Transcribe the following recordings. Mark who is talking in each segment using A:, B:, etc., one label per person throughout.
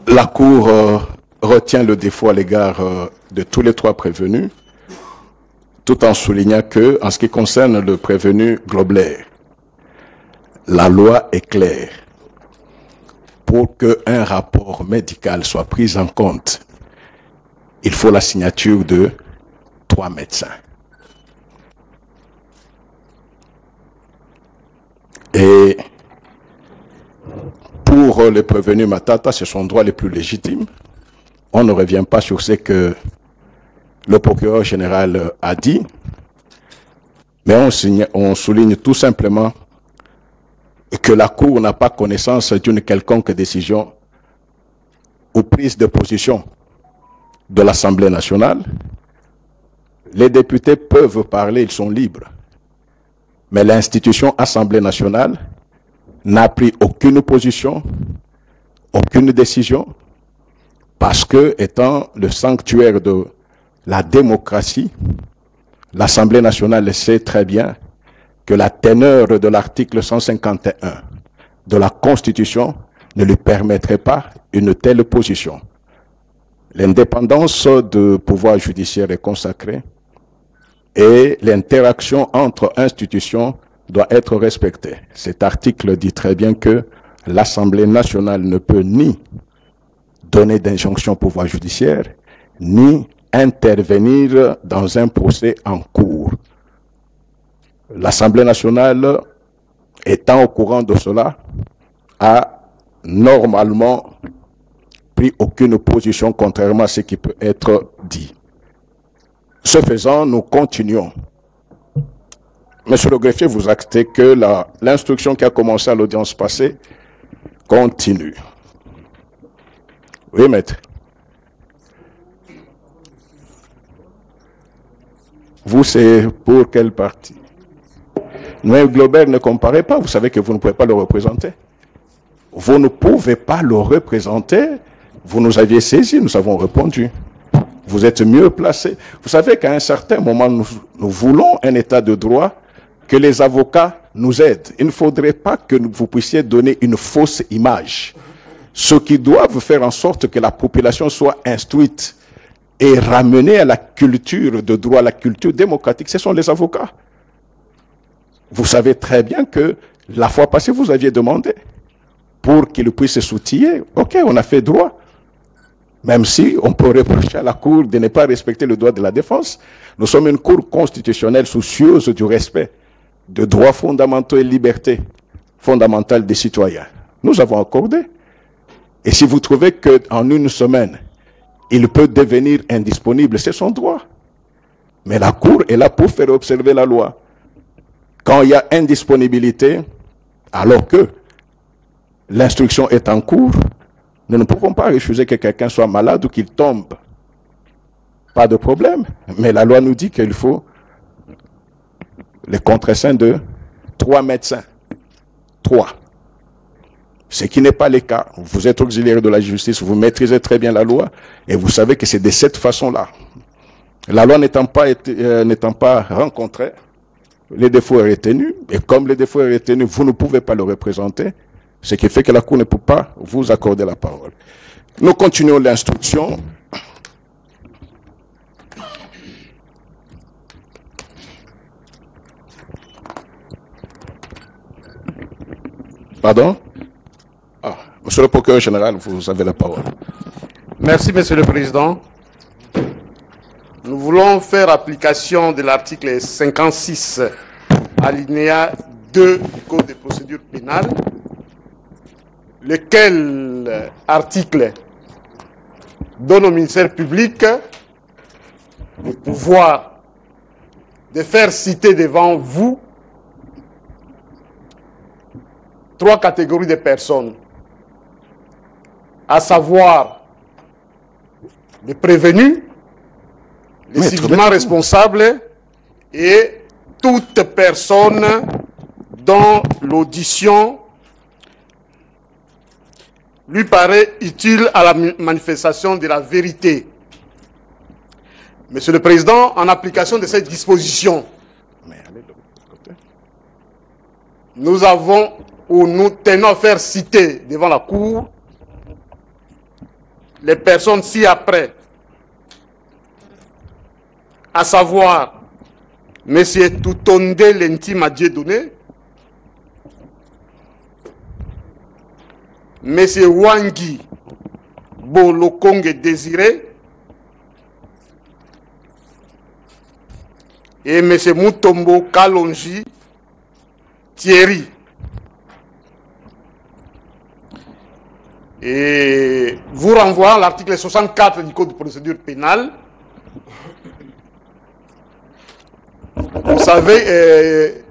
A: La Cour retient le défaut à l'égard de tous les trois prévenus, tout en soulignant que, en ce qui concerne le prévenu Globler, la loi est claire. Pour qu'un rapport médical soit pris en compte, il faut la signature de 3 médecins. Et pour le prévenu Matata, c'est son droit le plus légitime. On ne revient pas sur ce que le procureur général a dit, mais on souligne tout simplement que la Cour n'a pas connaissance d'une quelconque décision ou prise de position de l'Assemblée nationale. Les députés peuvent parler, ils sont libres. Mais l'institution Assemblée nationale n'a pris aucune position, aucune décision, parce que, étant le sanctuaire de la démocratie, l'Assemblée nationale sait très bien que la teneur de l'article 151 de la Constitution ne lui permettrait pas une telle position. L'indépendance du pouvoir judiciaire est consacrée et l'interaction entre institutions doit être respectée. Cet article dit très bien que l'Assemblée nationale ne peut ni donner d'injonction au pouvoir judiciaire, ni intervenir dans un procès en cours. L'Assemblée nationale, étant au courant de cela, a normalement pris aucune position contrairement à ce qui peut être dit. Ce faisant, nous continuons. Monsieur le greffier, vous actez que l'instruction qui a commencé à l'audience passée continue. Oui, maître. Vous, c'est pour quelle partie? Noël Globert ne comparez pas, vous savez que vous ne pouvez pas le représenter. Vous ne pouvez pas le représenter. Vous nous aviez saisi, nous avons répondu. Vous êtes mieux placé. Vous savez qu'à un certain moment, nous voulons un état de droit, que les avocats nous aident. Il ne faudrait pas que vous puissiez donner une fausse image. Ceux qui doivent faire en sorte que la population soit instruite et ramenée à la culture de droit, à la culture démocratique, ce sont les avocats. Vous savez très bien que la fois passée, vous aviez demandé pour qu'ils puissent s'outiller. Ok, on a fait droit. Même si on peut reprocher à la Cour de ne pas respecter le droit de la défense, nous sommes une Cour constitutionnelle soucieuse du respect de droits fondamentaux et libertés fondamentales des citoyens. Nous avons accordé. Et si vous trouvez qu'en une semaine, il peut devenir indisponible, c'est son droit. Mais la Cour est là pour faire observer la loi. Quand il y a indisponibilité, alors que l'instruction est en cours, nous ne pouvons pas refuser que quelqu'un soit malade ou qu'il tombe. Pas de problème. Mais la loi nous dit qu'il faut les contre-seins de 3 médecins. 3. Ce qui n'est pas le cas. Vous êtes auxiliaire de la justice, vous maîtrisez très bien la loi et vous savez que c'est de cette façon-là. La loi n'étant pas rencontrée, les défauts est retenu, et comme les défauts est retenu, vous ne pouvez pas le représenter, ce qui fait que la Cour ne peut pas vous accorder la parole. Nous continuons l'instruction. Pardon? Monsieur le procureur général, vous avez la parole.
B: Merci, Monsieur le Président. Nous voulons faire application de l'article 56, alinéa 2 du Code de procédure pénale, lequel article donne au ministère public le pouvoir de faire citer devant vous 3 catégories de personnes, à savoir les prévenus, les civilement responsables et toute personne dont l'audition lui paraît utile à la manifestation de la vérité. Monsieur le Président, en application de cette disposition, nous tenons à faire citer devant la Cour les personnes ci-après, à savoir M. Toutonde Lentima Dieudonné, M. Wangi Bolokonge Désiré et M. Mutombo Kalonji Thierry. Et vous renvoie à l'article 64 du Code de procédure pénale. Vous savez,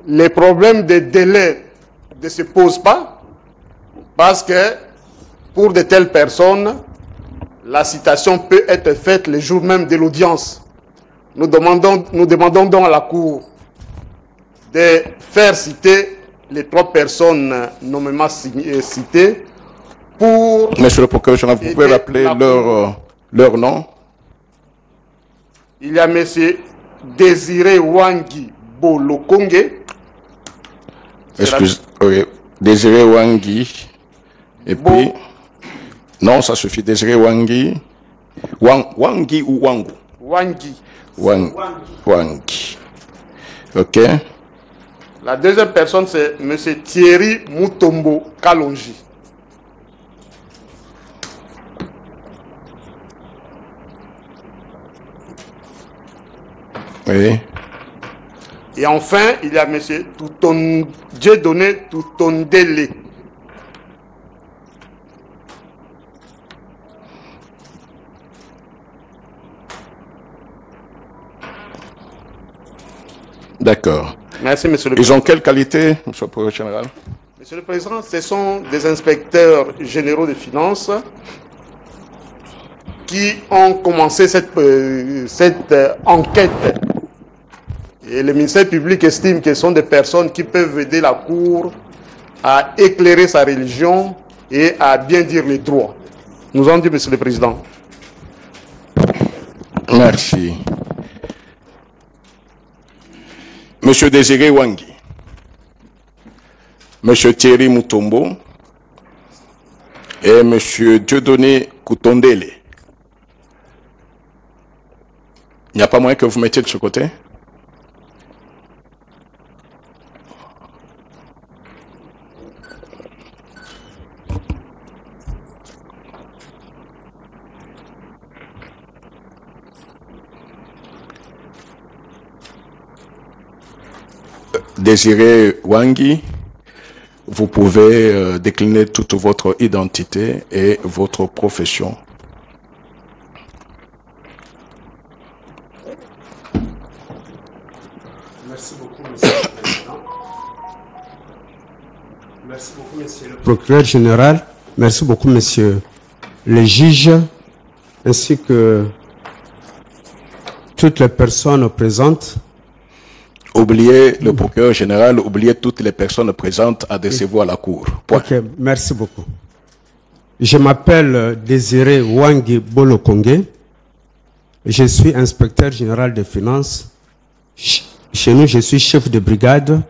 B: les problèmes de délai ne se posent pas parce que pour de telles personnes, la citation peut être faite le jour même de l'audience. Nous demandons donc à la Cour de faire citer les 3 personnes nommément citées pour...
A: Monsieur le procureur général, vous pouvez rappeler leur nom?
B: Il y a M. Désiré Wangi Bolokonge.
A: Excusez, oui. Désiré Wangi. Et puis... Non, ça suffit. Désiré Wangi. Wangi ou Wangu?
B: Wangi.
A: Wangi. Ok.
B: La deuxième personne, c'est M. Thierry Mutombo Kalonji.
A: Oui.
B: Et enfin, il y a M. Dieudonné Toutondele.
A: D'accord.
B: Merci, Monsieur le
A: Ils
B: Président.
A: ont quelle qualité, Monsieur le procureur général?
B: Monsieur le Président, ce sont des inspecteurs généraux des finances qui ont commencé cette enquête. Et le ministère public estime que ce sont des personnes qui peuvent aider la Cour à éclairer sa religion et à bien dire les droits. Nous en dit, Monsieur le Président.
A: Merci. Monsieur Désiré Wangi, Monsieur Thierry Mutombo et Monsieur Dieudonné Koutondele. Il n'y a pas moyen que vous mettiez de ce côté? Désiré Wangi, vous pouvez décliner toute votre identité et votre profession.
C: Merci beaucoup, Monsieur le Président. Merci beaucoup, Monsieur le Procureur général. Merci beaucoup, Monsieur le juge, ainsi que toutes les personnes présentes.
A: Oubliez le procureur général, oubliez toutes les personnes présentes à recevoir la Cour. Point.
C: Ok, merci beaucoup. Je m'appelle Désiré Wangi Bolokonge. Je suis inspecteur général des finances. Chez nous, je suis chef de brigade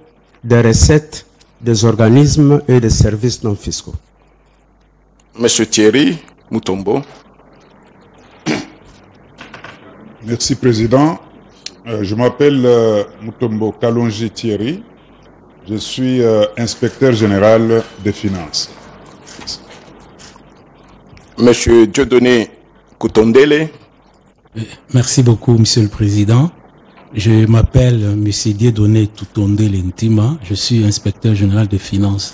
C: des recettes, des organismes et des services non fiscaux.
A: Monsieur Thierry Mutombo.
D: Merci, Président. Je m'appelle Mutombo Kalonji Thierry. Je suis inspecteur général des finances.
A: Monsieur Dieudonné Koutondele.
E: Merci beaucoup, Monsieur le Président. Je m'appelle Monsieur Dieudonné Toutondele Ntima. Je suis inspecteur général des finances.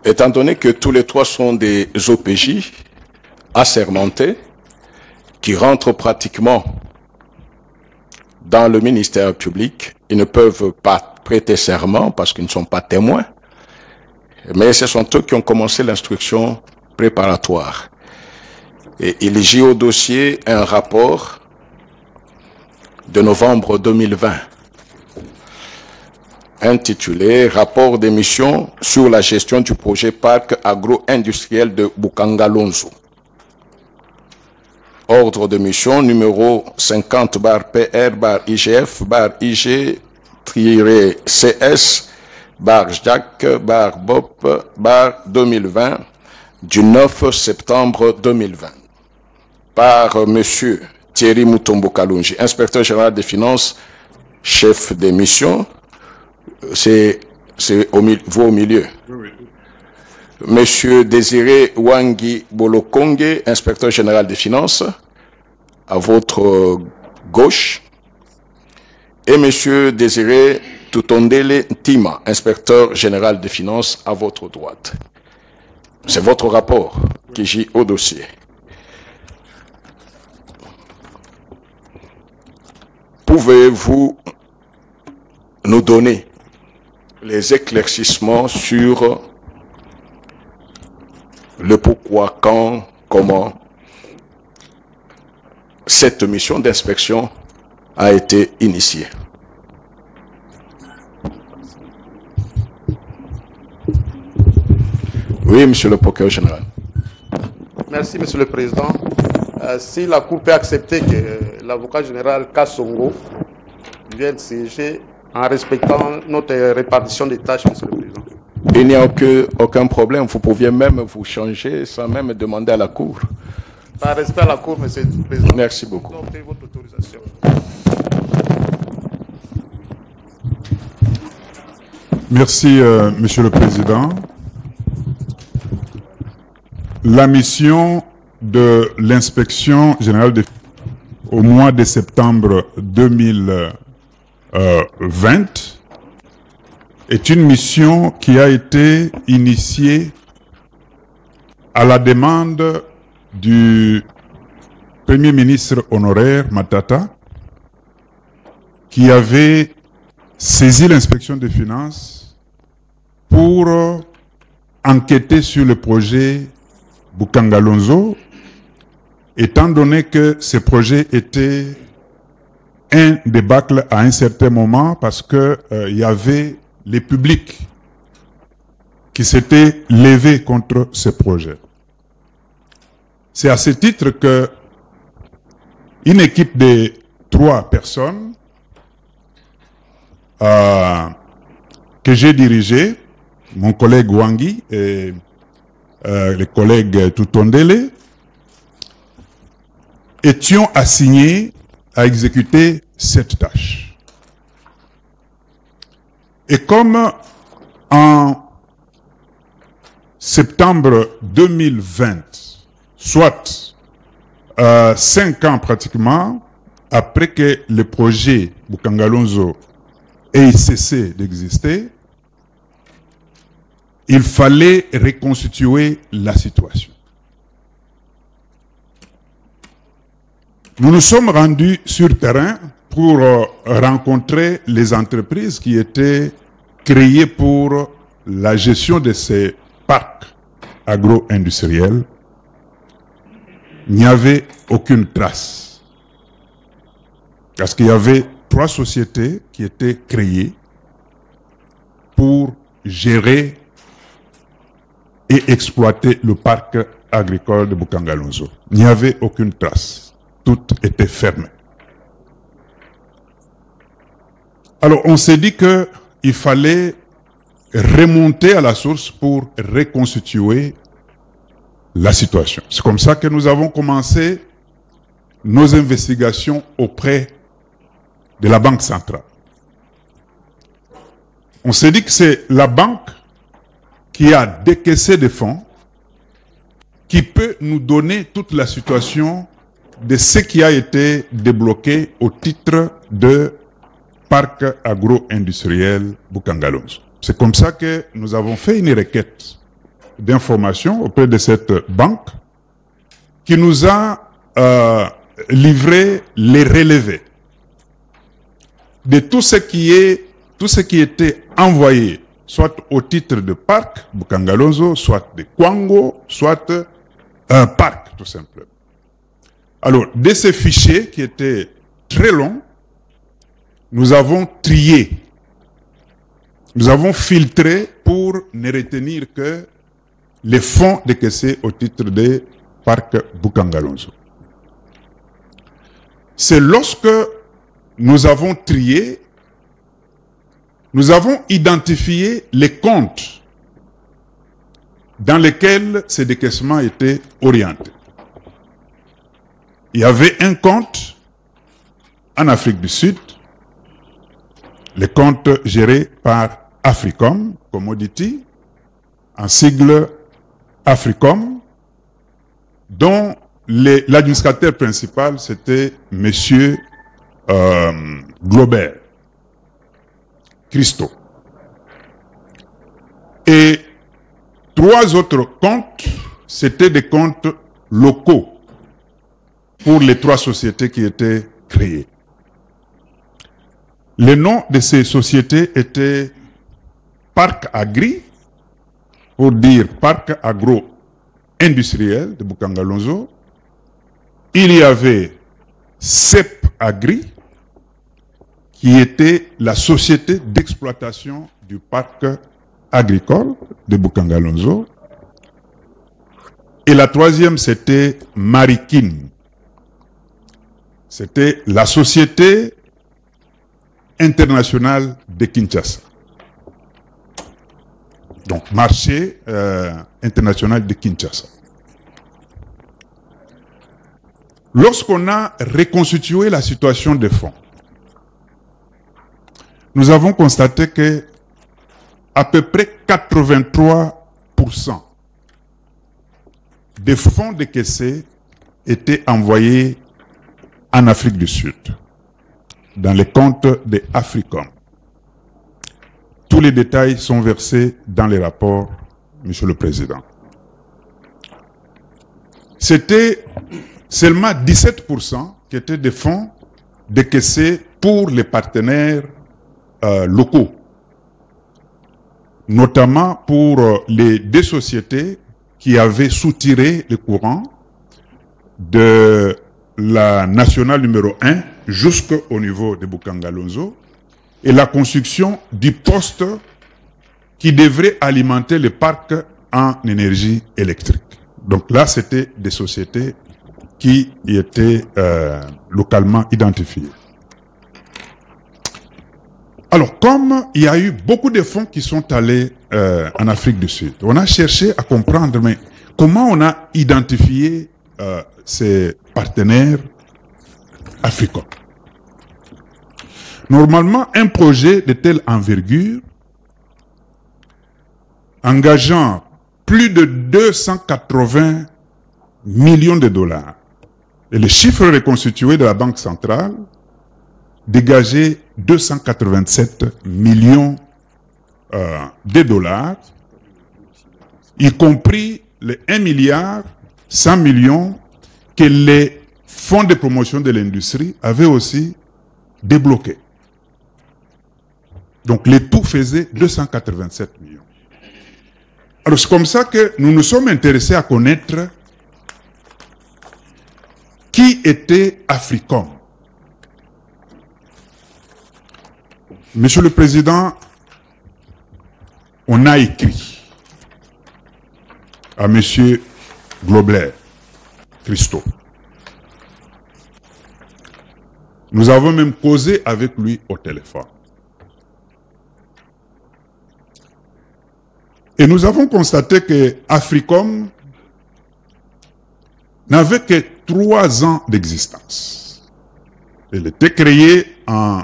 A: Étant donné que tous les 3 sont des OPJ assermentés, qui rentrent pratiquement dans le ministère public, ils ne peuvent pas prêter serment parce qu'ils ne sont pas témoins, mais ce sont eux qui ont commencé l'instruction préparatoire. Et il y a au dossier un rapport de novembre 2020 intitulé « Rapport des missions sur la gestion du projet parc agro-industriel de Bukangalonzo ». Ordre de mission numéro 50-PR-IGF-IG-CS-JAC-BOP-2020 du 9 septembre 2020 par M. Thierry Mutombo Kalonji, inspecteur général des finances, chef des missions. C'est vous au milieu.
D: Oui.
A: Monsieur Désiré Wangi Bolokonge, inspecteur général des finances, à votre gauche. Et Monsieur Désiré Tutondele Ntima, inspecteur général des finances, à votre droite. C'est votre rapport qui gît au dossier. Pouvez-vous nous donner les éclaircissements sur le pourquoi, quand, comment cette mission d'inspection a été initiée? Oui, Monsieur le procureur général.
B: Merci, Monsieur le Président. Si la Cour peut accepter que l'avocat général Kassongo vienne siéger en respectant notre répartition des tâches, Monsieur le Président.
A: Il n'y a aucun problème. Vous pouviez même vous changer sans même demander à la Cour.
B: Par respect à la Cour, Monsieur le Président.
A: Merci beaucoup.
B: Vous avez votre autorisation.
D: Merci, Monsieur le Président. La mission de l'inspection générale au mois de septembre 2020 est une mission qui a été initiée à la demande du Premier ministre honoraire Matata, qui avait saisi l'inspection des finances pour enquêter sur le projet Bukangalonzo, étant donné que ce projet était un débâcle à un certain moment parce que il y avait les publics qui s'étaient levés contre ce projet. C'est à ce titre que une équipe de 3 personnes que j'ai dirigée, mon collègue Wangi et les collègues Tutondele, étions assignés à exécuter cette tâche. Et comme en septembre 2020, soit 5 ans pratiquement après que le projet Bukangalonzo ait cessé d'exister, il fallait reconstituer la situation. Nous nous sommes rendus sur terrain pour rencontrer les entreprises qui étaient créées pour la gestion de ces parcs agro-industriels. Il n'y avait aucune trace. Parce qu'il y avait 3 sociétés qui étaient créées pour gérer et exploiter le parc agricole de Bukangalonzo. Il n'y avait aucune trace. Tout était fermé. Alors, on s'est dit qu'il fallait remonter à la source pour reconstituer la situation. C'est comme ça que nous avons commencé nos investigations auprès de la Banque centrale. On s'est dit que c'est la banque qui a décaissé des fonds, qui peut nous donner toute la situation de ce qui a été débloqué au titre de parc agro-industriel Bukangalonzo. C'est comme ça que nous avons fait une requête d'information auprès de cette banque qui nous a livré les relevés de tout ce qui était envoyé soit au titre de parc Bukangalonzo, soit de Kwango, soit un parc tout simplement. Alors, de ces fichiers qui étaient très longs, nous avons trié, nous avons filtré pour ne retenir que les fonds décaissés au titre des parcs Bukangalonzo. C'est lorsque nous avons trié, nous avons identifié les comptes dans lesquels ces décaissements étaient orientés. Il y avait un compte en Afrique du Sud, les comptes gérés par Africom Commodity, en sigle Africom, dont l'administrateur principal, c'était M. Globert Christo. Et 3 autres comptes, c'était des comptes locaux pour les 3 sociétés qui étaient créées. Les noms de ces sociétés étaient Parc Agri, pour dire Parc Agro-Industriel de Bukangalonzo. Il y avait CEP Agri, qui était la société d'exploitation du parc agricole de Bukangalonzo. Et la 3e, c'était Marikin. C'était la société internationale de Kinshasa. Donc, marché international de Kinshasa. Lorsqu'on a reconstitué la situation des fonds, nous avons constaté que à peu près 83% des fonds décaissés étaient envoyés en Afrique du Sud, dans les comptes de Africom. Tous les détails sont versés dans les rapports, Monsieur le Président. C'était seulement 17% qui étaient des fonds décaissés pour les partenaires locaux, notamment pour les 2 sociétés qui avaient soutiré le courant de la nationale numéro 1 jusqu'au niveau de Bukangalonzo et la construction du poste qui devrait alimenter le parc en énergie électrique. Donc là, c'était des sociétés qui étaient localement identifiées. Alors, comme il y a eu beaucoup de fonds qui sont allés en Afrique du Sud, on a cherché à comprendre, mais comment on a identifié ces partenaires africains. Normalement, un projet de telle envergure, engageant plus de 280 millions de dollars, et le chiffre reconstitué de la Banque centrale dégageait 287 millions de dollars, y compris les 1 milliard 100 millions que les fonds de promotion de l'industrie avaient aussi débloqués. Donc le tout faisait 287 millions. Alors c'est comme ça que nous nous sommes intéressés à connaître qui était Africom. Monsieur le Président, on a écrit à Monsieur Globert Christo. Nous avons même causé avec lui au téléphone. Et nous avons constaté que Africom n'avait que 3 ans d'existence. Elle était créée en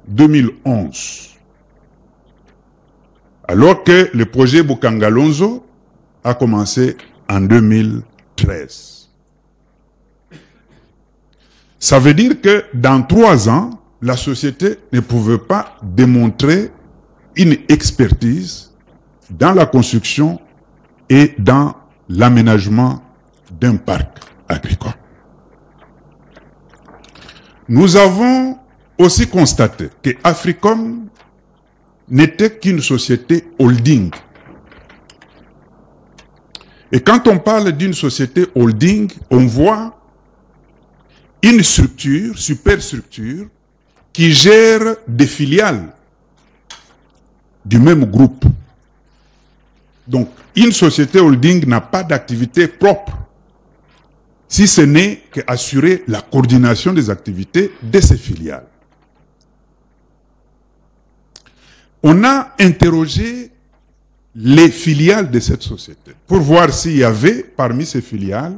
D: 2011. Alors que le projet Bukangalonzo a commencé en 2013. Ça veut dire que dans 3 ans, la société ne pouvait pas démontrer une expertise dans la construction et dans l'aménagement d'un parc agricole. Nous avons aussi constaté que Africom n'était qu'une société holding. Et quand on parle d'une société holding, on voit une structure, superstructure, qui gère des filiales du même groupe. Donc, une société holding n'a pas d'activité propre, si ce n'est qu'assurer la coordination des activités de ses filiales. On a interrogé les filiales de cette société pour voir s'il y avait parmi ces filiales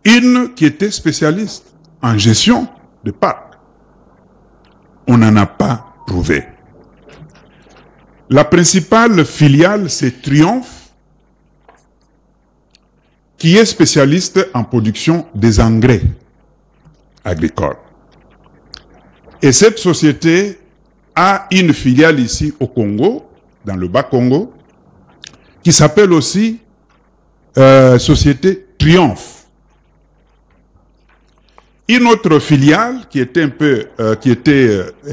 D: une qui était spécialiste en gestion de parcs. On n'en a pas trouvé. La principale filiale, c'est Triomphe, qui est spécialiste en production des engrais agricoles. Et cette société a une filiale ici au Congo, dans le Bas-Congo, qui s'appelle aussi Société Triomphe. Une autre filiale qui était un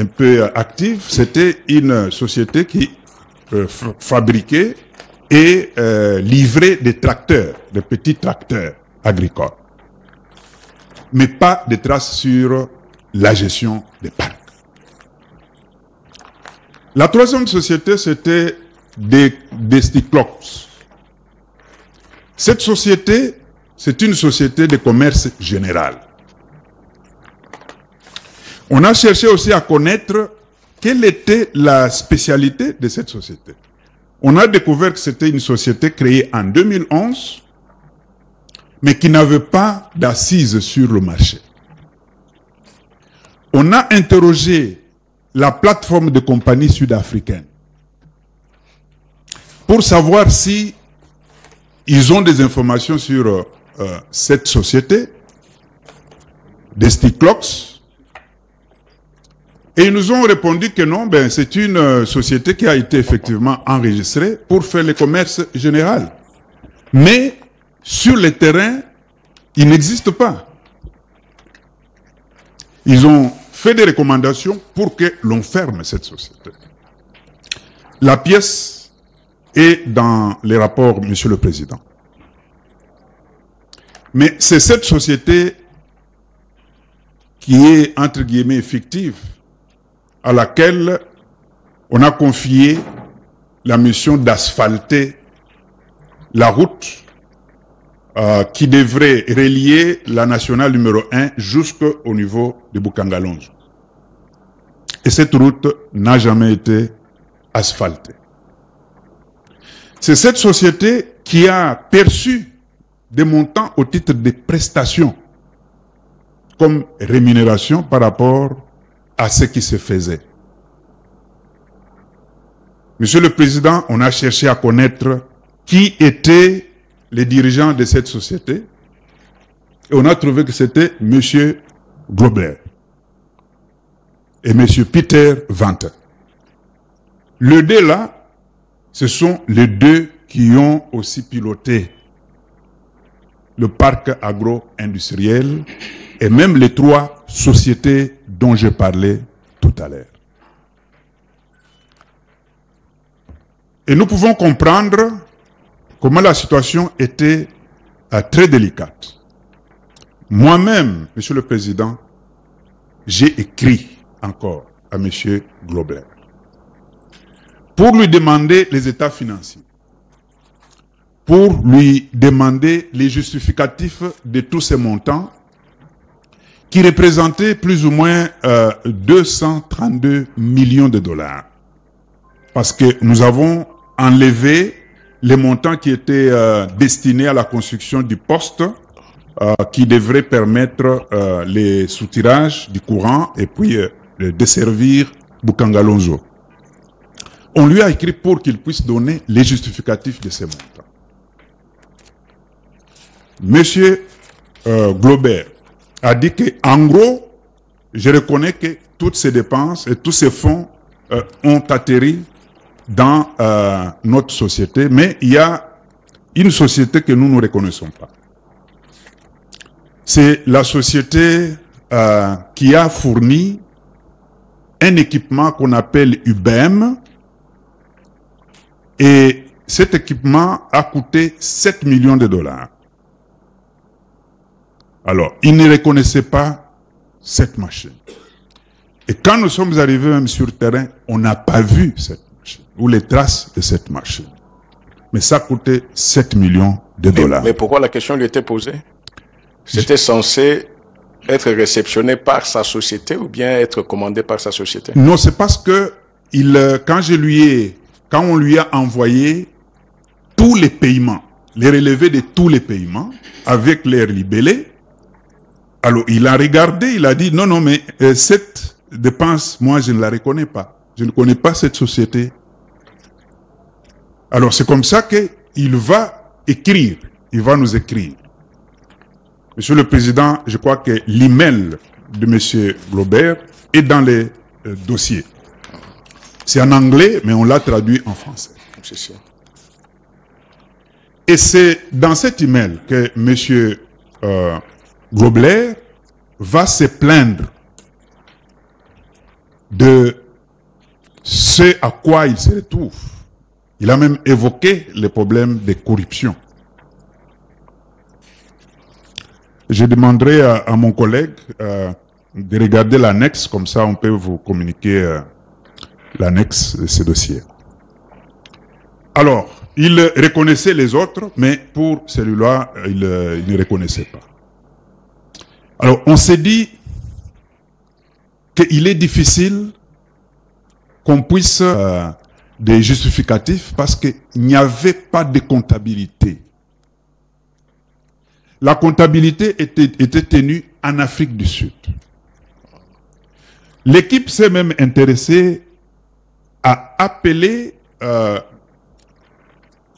D: peu active, c'était une société qui fabriquait et livrait des tracteurs, des petits tracteurs agricoles. Mais pas de traces sur la gestion des parcs. La troisième société, c'était Desticlops. Cette société, c'est une société de commerce général. On a cherché aussi à connaître quelle était la spécialité de cette société. On a découvert que c'était une société créée en 2011, mais qui n'avait pas d'assises sur le marché. On a interrogé la plateforme de compagnies sud-africaines pour savoir si ils ont des informations sur cette société, Desticlops. Et ils nous ont répondu que non, c'est une société qui a été effectivement enregistrée pour faire le commerce général. Mais sur le terrain, il n'existe pas. Ils ont fait des recommandations pour que l'on ferme cette société. La pièce est dans les rapports, Monsieur le Président. Mais c'est cette société qui est, entre guillemets, fictive, à laquelle on a confié la mission d'asphalter la route qui devrait relier la nationale numéro 1 jusqu'au niveau de Bukangalonzo. Et cette route n'a jamais été asphaltée. C'est cette société qui a perçu des montants au titre des prestations comme rémunération par rapport à ce qui se faisait. Monsieur le Président, on a cherché à connaître qui étaient les dirigeants de cette société et on a trouvé que c'était Monsieur Globler et Monsieur Peter Venter. Les deux là, ce sont les deux qui ont aussi piloté le parc agro-industriel et même les trois sociétés dont je parlais tout à l'heure. Et nous pouvons comprendre comment la situation était très délicate. Moi-même, Monsieur le Président, j'ai écrit encore à Monsieur Globler pour lui demander les états financiers, pour lui demander les justificatifs de tous ces montants qui représentaient plus ou moins 232 millions de dollars. Parce que nous avons enlevé les montants qui étaient destinés à la construction du poste qui devrait permettre les soutirages du courant et puis desservir Bukangalonzo. On lui a écrit pour qu'il puisse donner les justificatifs de ces montants. Monsieur Globert a dit que, en gros, je reconnais que toutes ces dépenses et tous ces fonds ont atterri dans notre société, mais il y a une société que nous ne reconnaissons pas. C'est la société qui a fourni un équipement qu'on appelle UBM, et cet équipement a coûté 7 millions de dollars. Alors, ils ne reconnaissaient pas cette machine. Et quand nous sommes arrivés même sur le terrain, on n'a pas vu cette machine, ou les traces de cette machine. Mais ça coûtait 7 millions de dollars.
A: Mais pourquoi la question lui était posée? C'était censé être réceptionné par sa société ou bien être commandé par sa société?
D: Non, c'est parce que quand quand on lui a envoyé tous les paiements, les relevés de tous les paiements, avec l'air libellé, alors il a regardé, il a dit, non, non, mais cette dépense, moi, je ne la reconnais pas. Je ne connais pas cette société. Alors c'est comme ça qu'il va écrire, il va nous écrire. Monsieur le Président, je crois que l'email de Monsieur Globert est dans les dossiers. C'est en anglais, mais on l'a traduit en français.
A: C'est ça.
D: Et c'est dans cet email que Monsieur Globert va se plaindre de ce à quoi il se retrouve. Il a même évoqué les problèmes de corruption. Je demanderai à mon collègue de regarder l'annexe, comme ça on peut vous communiquer l'annexe de ce dossier. Alors, il reconnaissait les autres, mais pour celui-là, il ne reconnaissait pas. Alors, on s'est dit qu'il est difficile qu'on puisse des justificatifs parce qu'il n'y avait pas de comptabilité. La comptabilité était tenue en Afrique du Sud. L'équipe s'est même intéressée à appeler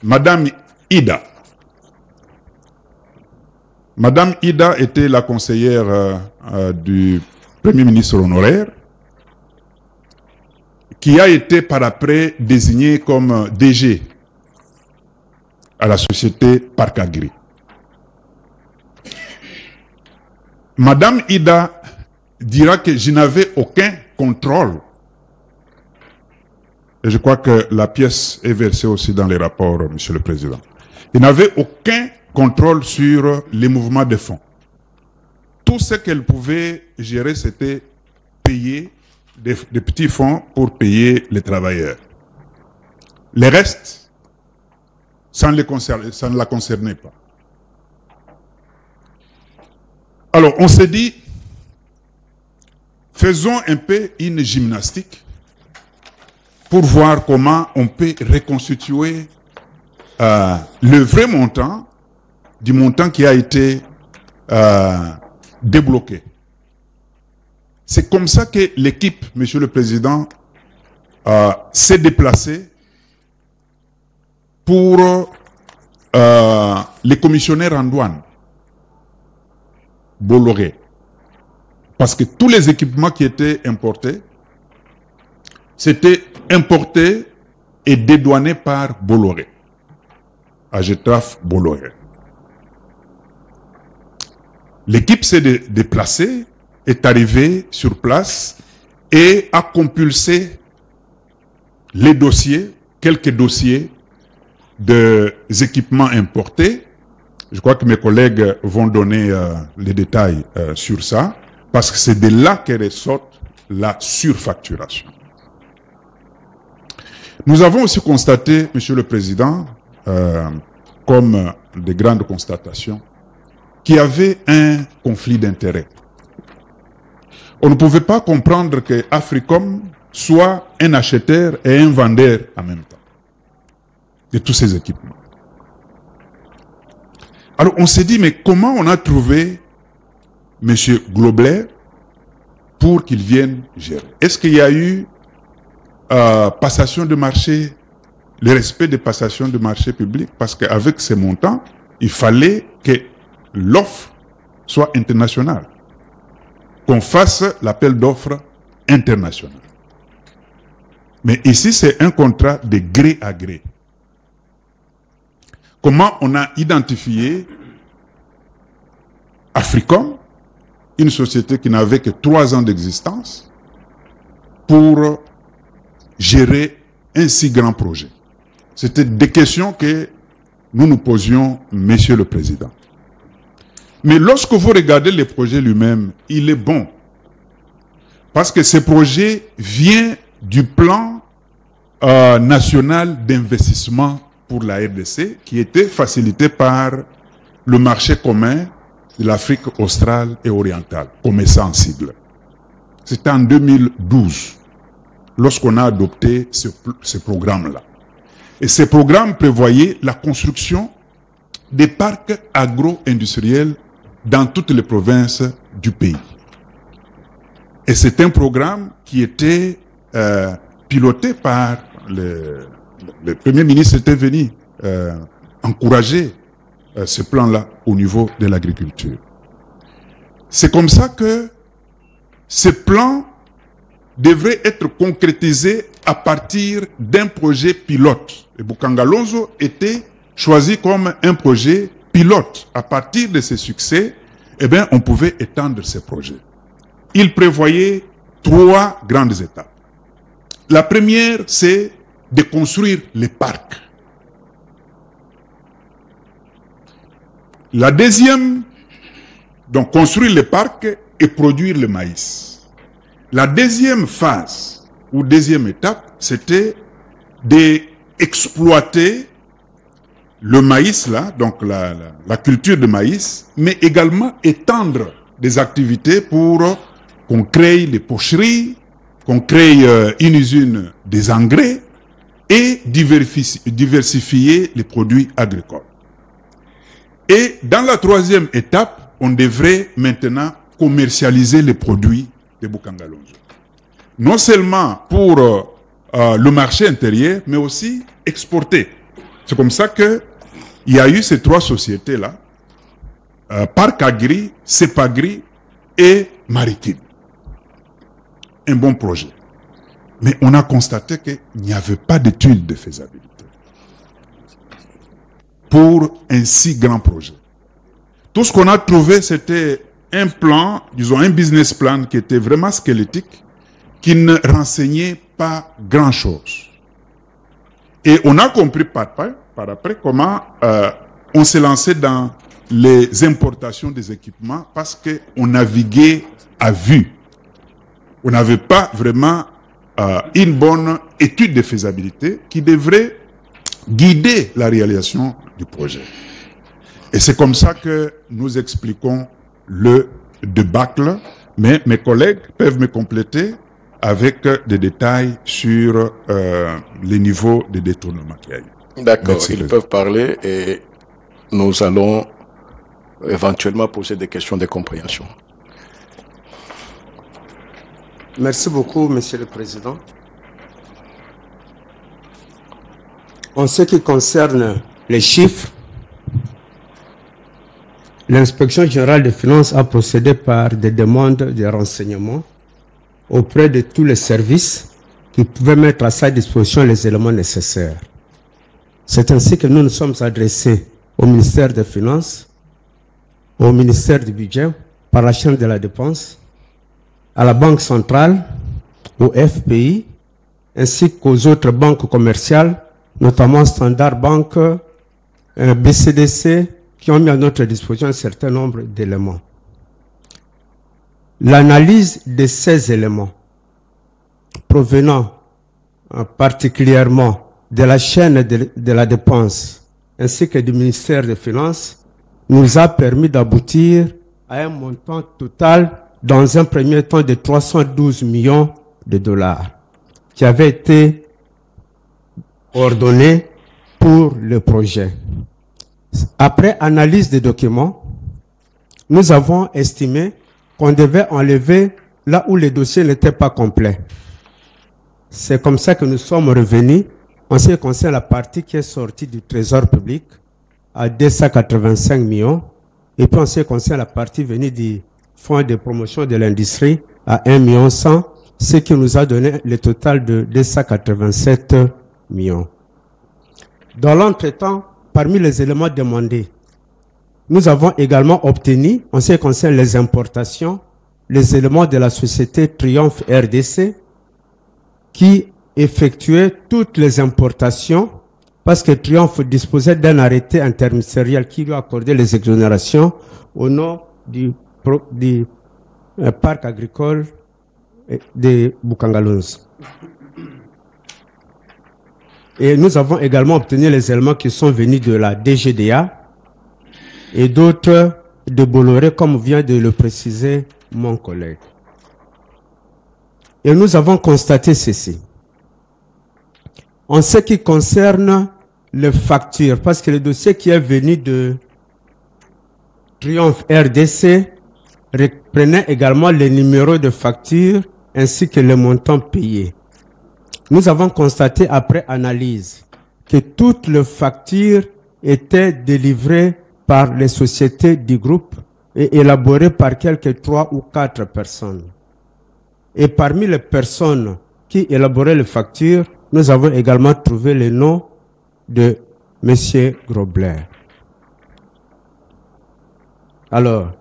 D: Madame Ida. Madame Ida était la conseillère du Premier ministre honoraire, qui a été par après désignée comme DG à la société Parc Agri. Madame Ida dira que je n'avais aucun contrôle. Et je crois que la pièce est versée aussi dans les rapports, Monsieur le Président. Il n'avait aucun contrôle sur les mouvements de fonds. Tout ce qu'elle pouvait gérer, c'était payer des petits fonds pour payer les travailleurs. Le reste, ça ne la concernait pas. Alors, on s'est dit, faisons un peu une gymnastique pour voir comment on peut reconstituer le vrai montant du montant qui a été débloqué. C'est comme ça que l'équipe, Monsieur le Président, s'est déplacée pour les commissionnaires en douane, Bolloré. Parce que tous les équipements qui étaient importés, c'était importé et dédouané par Bolloré, Agetraf Bolloré. L'équipe s'est déplacée, est arrivée sur place et a compulsé les dossiers, quelques dossiers des équipements importés. Je crois que mes collègues vont donner les détails sur ça, parce que c'est de là que ressort la surfacturation. Nous avons aussi constaté, Monsieur le Président, comme des grandes constatations, qu'il y avait un conflit d'intérêts. On ne pouvait pas comprendre que Africom soit un acheteur et un vendeur en même temps de tous ces équipements. Alors on s'est dit, mais comment on a trouvé M. Globler pour qu'il vienne gérer? Est-ce qu'il y a eu passation de marché, le respect des passations de marché public? Parce qu'avec ces montants, il fallait que l'offre soit internationale, qu'on fasse l'appel d'offres international. Mais ici, c'est un contrat de gré à gré. Comment on a identifié Africom, une société qui n'avait que 3 ans d'existence, pour gérer un si grand projet? C'était des questions que nous nous posions, Monsieur le Président. Mais lorsque vous regardez le projet lui-même, il est bon. Parce que ce projet vient du plan national d'investissement pour la RDC, qui était facilité par le marché commun de l'Afrique australe et orientale, comme sensible. C'était en 2012, lorsqu'on a adopté ce programme-là. Et ces programmes prévoyaient la construction des parcs agro-industriels dans toutes les provinces du pays. Et c'est un programme qui était piloté par le Premier ministre était venu encourager ce plan-là au niveau de l'agriculture. C'est comme ça que ce plan devrait être concrétisé à partir d'un projet pilote. Et Bukangalonzo était choisi comme un projet pilote. À partir de ce succès, eh bien, on pouvait étendre ces projets. Il prévoyait 3 grandes étapes. La première, c'est de construire les parcs. La deuxième, donc construire les parcs et produire le maïs. La deuxième phase, ou deuxième étape, c'était d'exploiter le maïs, là, donc la culture de maïs, mais également étendre des activités pour qu'on crée les pocheries, qu'on crée une usine des engrais et diversifier les produits agricoles. Et dans la troisième étape, on devrait maintenant commercialiser les produits de Bukangalonzo. Non seulement pour le marché intérieur, mais aussi exporter. C'est comme ça qu'il y a eu ces 3 sociétés-là, Parc Agri, Cepagri et Maritime. Un bon projet. Mais on a constaté qu'il n'y avait pas d'étude de faisabilité pour un si grand projet. Tout ce qu'on a trouvé, c'était un plan, disons un business plan qui était vraiment squelettique, qui ne renseignait pas grand-chose. Et on a compris par après comment on s'est lancé dans les importations des équipements parce qu'on naviguait à vue. On n'avait pas vraiment une bonne étude de faisabilité qui devrait guider la réalisation du projet. Et c'est comme ça que nous expliquons le débâcle, mais mes collègues peuvent me compléter avec des détails sur les niveaux de détournement qu'il y a eu.
A: D'accord, ils peuvent parler et nous allons éventuellement poser des questions de compréhension.
C: Merci beaucoup, Monsieur le Président. En ce qui concerne les chiffres, l'Inspection générale des finances a procédé par des demandes de renseignements auprès de tous les services qui pouvaient mettre à sa disposition les éléments nécessaires. C'est ainsi que nous nous sommes adressés au ministère des Finances, au ministère du Budget, par la chaîne de la dépense, à la Banque centrale, au FPI, ainsi qu'aux autres banques commerciales, notamment Standard Bank, BCDC, qui ont mis à notre disposition un certain nombre d'éléments. L'analyse de ces éléments, provenant particulièrement de la chaîne de la dépense, ainsi que du ministère des Finances, nous a permis d'aboutir à un montant total dans un premier temps de 312 millions de dollars qui avait été ordonné pour le projet. Après analyse des documents, nous avons estimé qu'on devait enlever là où les dossiers n'étaient pas complets. C'est comme ça que nous sommes revenus en ce qui concerne la partie qui est sortie du Trésor public à 285 millions et puis en ce qui concerne la partie venue du Fonds de promotion de l'industrie à 1,1 million, ce qui nous a donné le total de 287 millions. Dans l'entretemps, parmi les éléments demandés, nous avons également obtenu, en ce qui concerne les importations, les éléments de la société Triomphe RDC qui effectuait toutes les importations parce que Triomphe disposait d'un arrêté interministériel qui lui accordait les exonérations au nom du parc agricole de Bukangalonzo. Et nous avons également obtenu les éléments qui sont venus de la DGDA et d'autres de Bolloré, comme vient de le préciser mon collègue. Et nous avons constaté ceci. En ce qui concerne les factures, parce que le dossier qui est venu de Triomphe RDC reprenait également les numéros de factures ainsi que les montants payés. Nous avons constaté après analyse que toutes les factures étaient délivrées par les sociétés du groupe et élaborées par quelques 3 ou 4 personnes. Et parmi les personnes qui élaboraient les factures, nous avons également trouvé le nom de M. Grobler. Alors,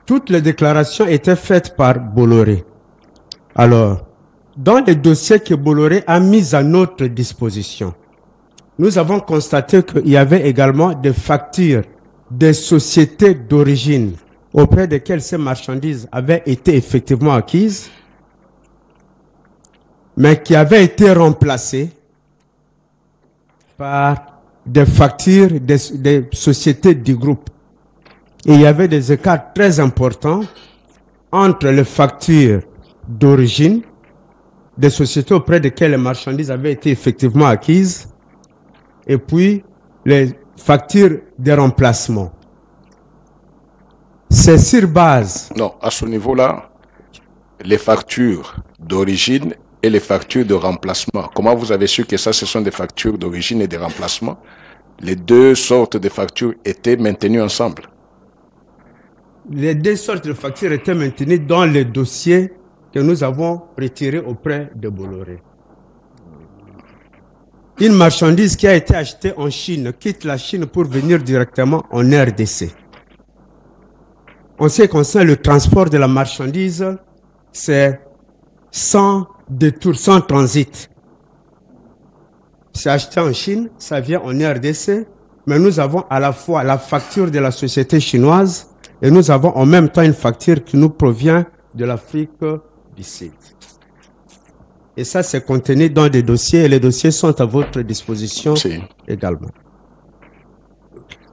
C: toutes les déclarations étaient faites par Bolloré. Alors, dans les dossiers que Bolloré a mis à notre disposition, nous avons constaté qu'il y avait également des factures des sociétés d'origine auprès desquelles ces marchandises avaient été effectivement acquises, mais qui avaient été remplacées par des factures des sociétés du groupe. Et il y avait des écarts très importants entre les factures d'origine des sociétés auprès desquelles les marchandises avaient été effectivement acquises et puis les factures de remplacement. C'est sur base.
A: Non, à ce niveau-là, les factures d'origine et les factures de remplacement. Comment vous avez su que ça, ce sont des factures d'origine et de remplacement? Les deux sortes de factures étaient maintenues ensemble.
C: Les deux sortes de factures étaient maintenues dans les dossiers que nous avons retirés auprès de Bolloré. Une marchandise qui a été achetée en Chine quitte la Chine pour venir directement en RDC. En ce qui concerne le transport de la marchandise, c'est sans détour, sans transit. C'est acheté en Chine, ça vient en RDC, mais nous avons à la fois la facture de la société chinoise et nous avons en même temps une facture qui nous provient de l'Afrique du Sud. Et ça, c'est contenu dans des dossiers et les dossiers sont à votre disposition également.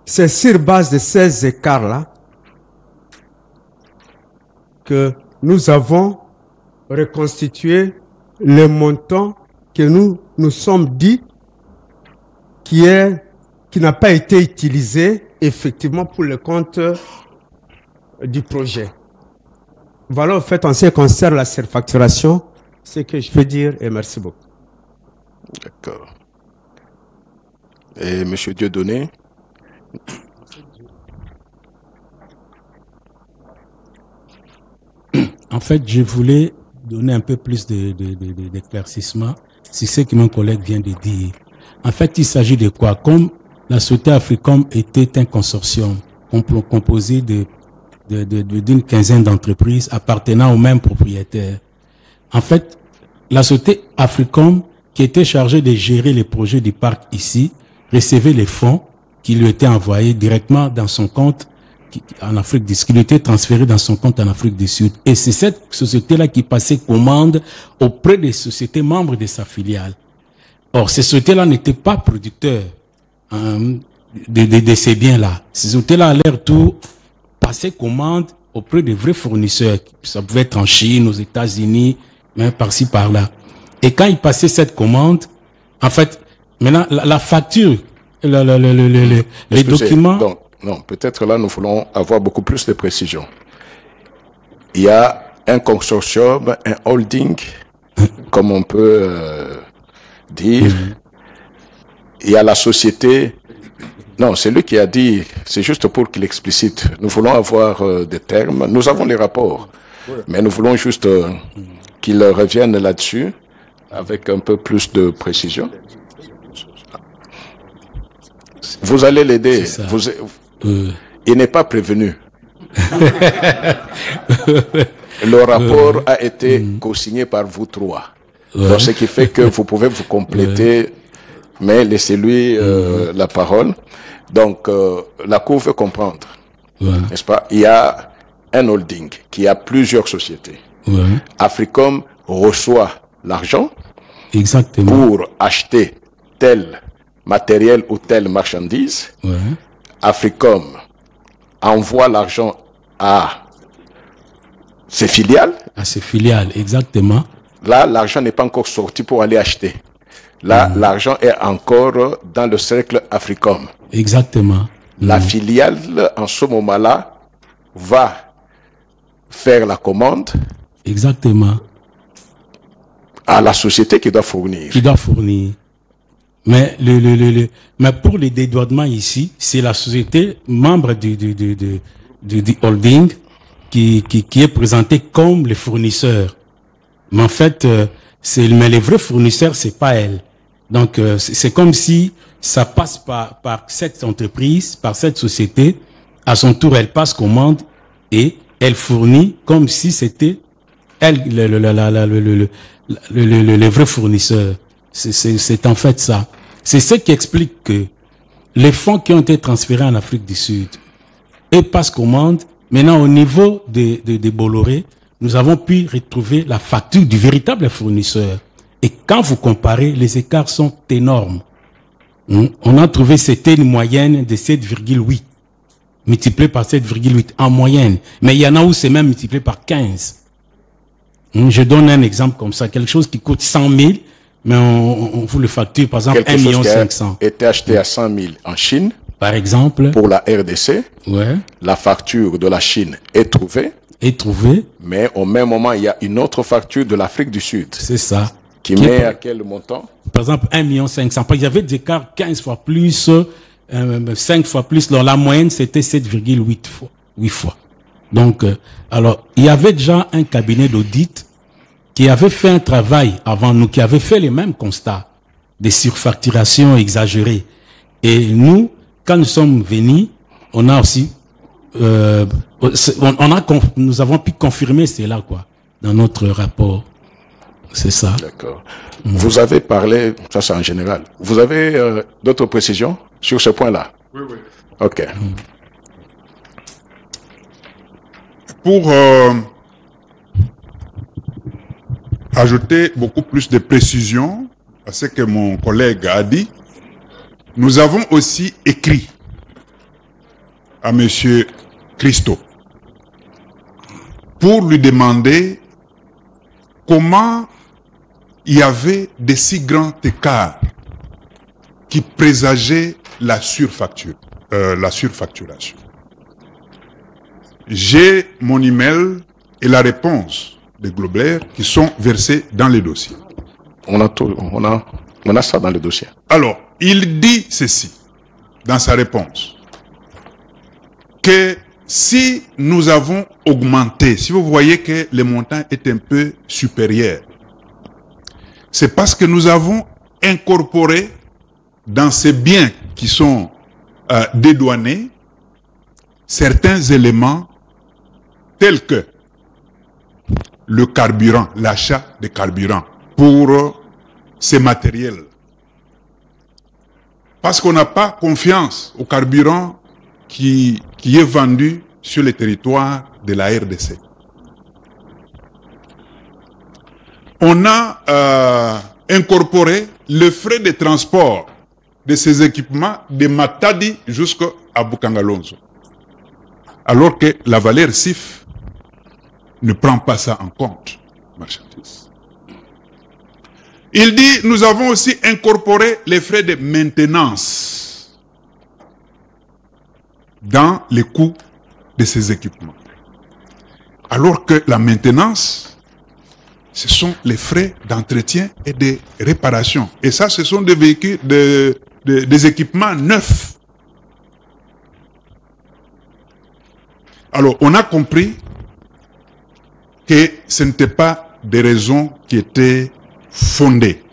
C: C'est sur base de ces écarts-là que nous avons reconstitué le montant que nous sommes dit qui n'a pas été utilisé effectivement pour le compte du projet. Voilà, au fait, en ce qui concerne la surfacturation, ce que je peux dire et merci beaucoup.
A: D'accord. Et M. Dieudonné?
E: En fait, je voulais donner un peu plus d'éclaircissement sur ce que mon collègue vient de dire. En fait, il s'agit de quoi? Comme la société Africom était un consortium composé d'une quinzaine d'entreprises appartenant au même propriétaire. En fait, la société Africom, qui était chargée de gérer les projets du parc ici, recevait les fonds qui lui étaient envoyés directement dans son compte en Afrique du Sud, qui lui étaient transférés dans son compte en Afrique du Sud. Et c'est cette société-là qui passait commande auprès des sociétés membres de sa filiale. Or, ces sociétés-là n'étaient pas producteurs de ces biens-là. Ces sociétés-là, à leur tour, passaient commande auprès des vrais fournisseurs. Ça pouvait être en Chine, aux États-Unis, même par-ci, par-là. Et quand ils passaient cette commande, en fait, maintenant, la facture, les documents...
A: Donc, non, peut-être là, nous voulons avoir beaucoup plus de précision. Il y a un consortium, un holding, comme on peut dire. Il y a la société. Non, c'est lui qui a dit, c'est juste pour qu'il explicite. Nous voulons avoir des termes. Nous avons les rapports, mais nous voulons juste qu'il revienne là-dessus avec un peu plus de précision. Vous allez l'aider. Il n'est pas prévenu. Le rapport a été co-signé par vous trois. Donc, ce qui fait que vous pouvez vous compléter, mais laissez-lui la parole. Donc, la Cour veut comprendre, n'est-ce pas? Il y a un holding qui a plusieurs sociétés. Africom reçoit l'argent pour acheter tel matériel ou telle marchandise. Africom envoie l'argent à ses filiales.
E: À ses filiales, exactement.
A: Là, l'argent n'est pas encore sorti pour aller acheter. Là, l'argent est encore dans le cercle Africom.
E: Exactement.
A: La filiale, en ce moment-là, va faire la commande.
E: Exactement.
A: À la société qui doit fournir.
E: Qui doit fournir. Mais, mais pour les dédouanements ici, c'est la société membre du holding qui est présentée comme les fournisseurs. Mais en fait, mais les vrais fournisseurs, c'est pas elle. Donc, c'est comme si ça passe par cette entreprise, par cette société. À son tour, elle passe commande et elle fournit comme si c'était elle, les vrais fournisseurs. C'est en fait ça. C'est ce qui explique que les fonds qui ont été transférés en Afrique du Sud et passent commande, maintenant au niveau des Bolloré, nous avons pu retrouver la facture du véritable fournisseur. Et quand vous comparez, les écarts sont énormes. On a trouvé c'était une moyenne de 7,8 multiplié par 7,8 en moyenne. Mais il y en a où c'est même multiplié par 15. Je donne un exemple comme ça, quelque chose qui coûte 100 000, mais on vous le facture, par exemple, 1 500 000.
A: Était acheté à 100 000 en Chine.
E: Par exemple.
A: Pour la RDC.
E: Ouais.
A: La facture de la Chine est trouvée. Mais au même moment, il y a une autre facture de l'Afrique du Sud.
E: C'est ça.
A: Qui met à quel montant?
E: Par exemple, 1 500 000. Il y avait des écarts 15 fois plus, 5 fois plus. Alors, la moyenne, c'était 7,8 fois. 8 fois. Donc, alors, il y avait déjà un cabinet d'audit qui avait fait un travail avant nous, qui avait fait les mêmes constats des surfacturations exagérées. Et nous, quand nous sommes venus, on a aussi, nous avons pu confirmer cela, quoi, dans notre rapport. C'est ça.
A: D'accord. Vous avez parlé, ça c'est en général, vous avez d'autres précisions sur ce point-là?
D: Oui, oui.
A: Ok.
D: Pour ajouter beaucoup plus de précision à ce que mon collègue a dit, nous avons aussi écrit à M. Christo pour lui demander comment il y avait des si grands écarts qui présageaient la surfacturation. J'ai mon email et la réponse de Globler qui sont versés dans les dossiers.
A: On a ça dans le dossier.
D: Alors, il dit ceci dans sa réponse, que si nous avons augmenté, si vous voyez que le montant est un peu supérieur, c'est parce que nous avons incorporé dans ces biens qui sont dédouanés certains éléments tels que le carburant, l'achat de carburant pour ces matériels. Parce qu'on n'a pas confiance au carburant qui est vendu sur le territoire de la RDC. On a incorporé le frais de transport de ces équipements de Matadi jusqu'à Bukangalonzo. Alors que la valeur CIF ne prend pas ça en compte, marchandise. Il dit, nous avons aussi incorporé les frais de maintenance dans les coûts de ces équipements. Alors que la maintenance, ce sont les frais d'entretien et de réparation. Et ça, ce sont des véhicules, des équipements neufs. Alors, on a compris que ce n'était pas des raisons qui étaient fondées.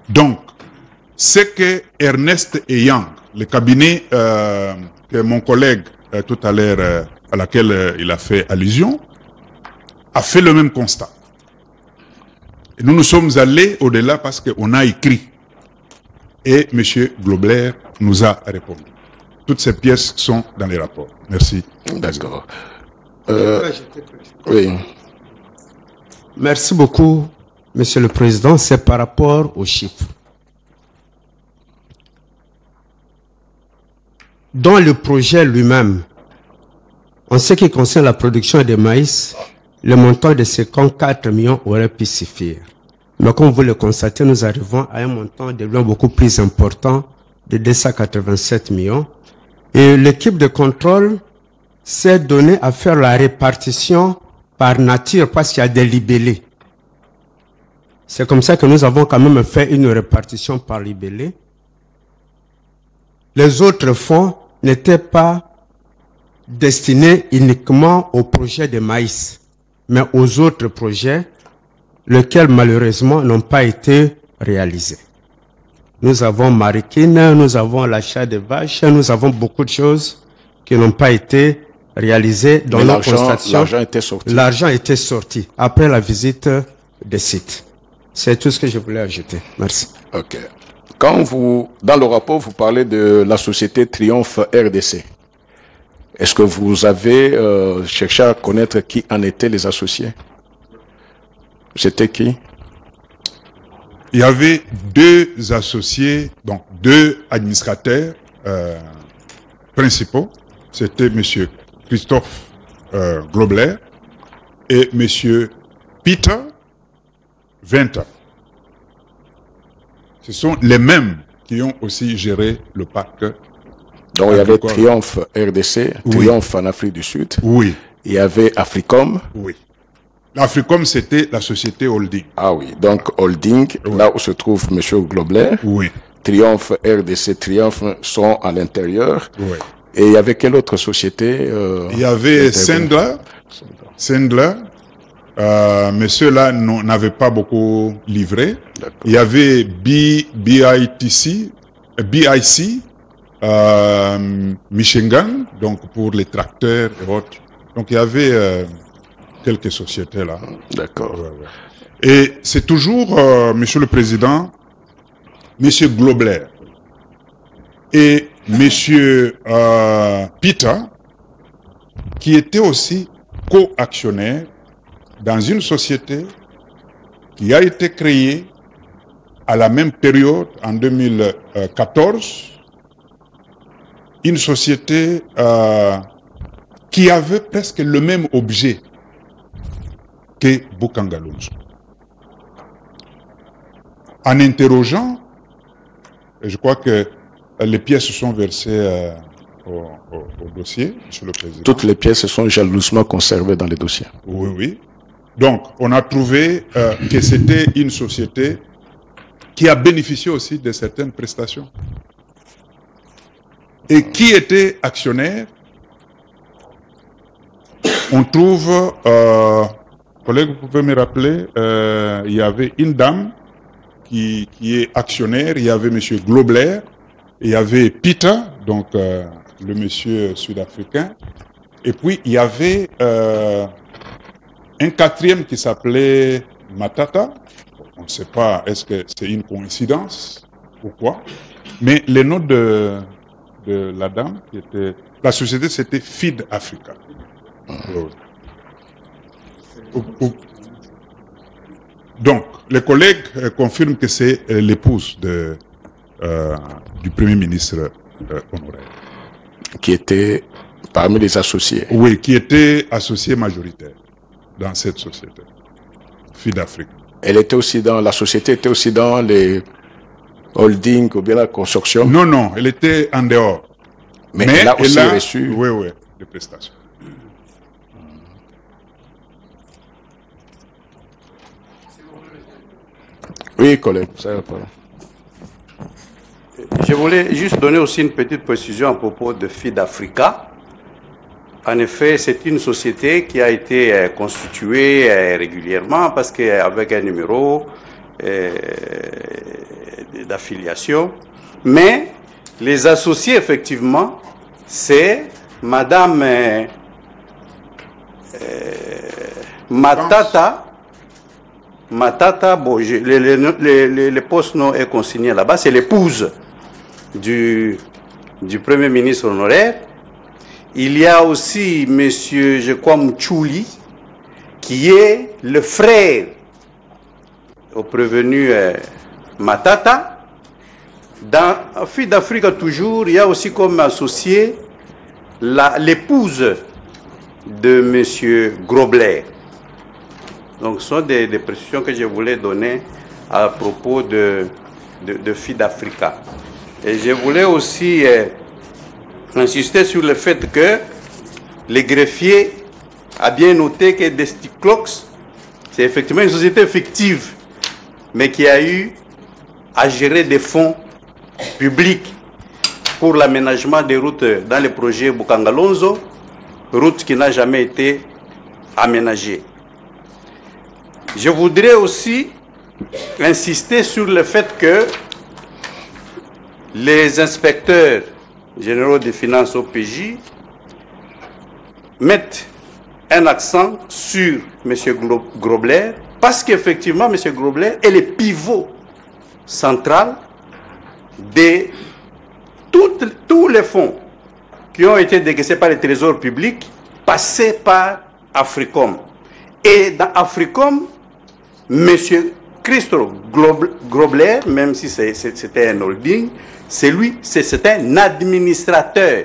D: Donc, ce que Ernest et Young, le cabinet que mon collègue tout à l'heure, à laquelle il a fait allusion, a fait le même constat. Et nous nous sommes allés au-delà parce qu'on a écrit. Et M. Globler nous a répondu. Toutes ces pièces sont dans les rapports. Merci.
A: D'accord. Oui.
C: Merci beaucoup, Monsieur le Président. C'est par rapport aux chiffres. Dans le projet lui-même, en ce qui concerne la production de maïs, le montant de ces 4 millions aurait pu suffire. Mais comme vous le constatez, nous arrivons à un montant de loin beaucoup plus important de 287 millions. Et l'équipe de contrôle s'est donnée à faire la répartition par nature parce qu'il y a des libellés. C'est comme ça que nous avons quand même fait une répartition par libellé. Les autres fonds n'étaient pas destinés uniquement au projet de maïs, mais aux autres projets, lesquels malheureusement n'ont pas été réalisés. Nous avons Marikina, nous avons l'achat de vaches, nous avons beaucoup de choses qui n'ont pas été réalisées dans nos constatations.
A: L'argent était sorti.
C: L'argent était sorti après la visite des sites. C'est tout ce que je voulais ajouter. Merci.
A: Ok. Quand vous, dans le rapport, vous parlez de la société Triomphe RDC, est-ce que vous avez cherché à connaître qui en étaient les associés? C'était qui?
D: Il y avait 2 associés, donc 2 administrateurs principaux. C'était M. Christophe Globler et M. Peter Venter. Ce sont les mêmes qui ont aussi géré le parc.
A: Donc il y avait Triomphe RDC, Triomphe en Afrique du Sud.
D: Oui.
A: Il y avait Africom.
D: Oui. L'Africom, c'était la société holding.
A: Ah oui, donc holding, là où se trouve M. Globler.
D: Oui.
A: Triomphe RDC, Triomphe sont à l'intérieur.
D: Oui.
A: Et il y avait quelle autre société
D: il y avait Sendler. Mais ceux-là n'avaient pas beaucoup livré. Il y avait BIC, Michigan, donc pour les tracteurs et autres. Donc il y avait quelques sociétés là.
A: D'accord.
D: Et c'est toujours, Monsieur le Président, Monsieur Globler et Monsieur Peter, qui étaient aussi co-actionnaires dans une société qui a été créée à la même période, en 2014, une société qui avait presque le même objet que Bukangalonzo. En interrogeant, je crois que les pièces sont versées au dossier, Monsieur le Président.
A: Toutes les pièces sont jalousement conservées dans les dossiers.
D: Oui, oui. Donc, on a trouvé que c'était une société qui a bénéficié aussi de certaines prestations. Et qui était actionnaire? On trouve, collègue, vous pouvez me rappeler, il y avait une dame qui est actionnaire, il y avait monsieur Globler, il y avait Peter, donc le monsieur sud-africain, et puis il y avait un quatrième qui s'appelait Matata. On ne sait pas, est-ce que c'est une coïncidence ou quoi, mais le nom de la dame, qui était, la société c'était Feed Africa. Donc, les collègues confirment que c'est l'épouse du Premier ministre honoraire.
A: Qui était parmi les associés.
D: Oui, qui était associé majoritaire dans cette société, Feed Africa.
A: Elle était aussi dans, la société était aussi dans les holdings ou bien la consortium?
D: Non, non, elle était en dehors.
A: Mais elle a aussi reçu...
D: Oui, oui, des prestations.
A: Oui, collègue, ça va pas.
F: Je voulais juste donner aussi une petite précision à propos de Feed Africa. En effet, c'est une société qui a été constituée régulièrement parce qu'avec un numéro d'affiliation. Mais les associés, effectivement, c'est Madame Matata. Matata, bon, les postes non est consigné là-bas, c'est l'épouse du Premier ministre honoraire. Il y a aussi monsieur, je crois, Mchouli, qui est le frère au prévenu Matata. Dans Feed Africa toujours, il y a aussi comme associé l'épouse de monsieur Grobler. Donc ce sont des précisions que je voulais donner à propos de FIDAFRICA. Et je voulais aussi insister sur le fait que les greffiers a bien noté que Desticlox, c'est effectivement une société fictive, mais qui a eu à gérer des fonds publics pour l'aménagement des routes dans le projet Bukangalonzo, route qui n'a jamais été aménagée. Je voudrais aussi insister sur le fait que les inspecteurs généraux des finances OPJ mettent un accent sur M. Grobler, parce qu'effectivement, M. Grobler est le pivot central de tous les fonds qui ont été décaissés par les trésors publics, passés par Africom. Et dans Africom, M. Christophe Grobler, même si c'était un holding, c'est un administrateur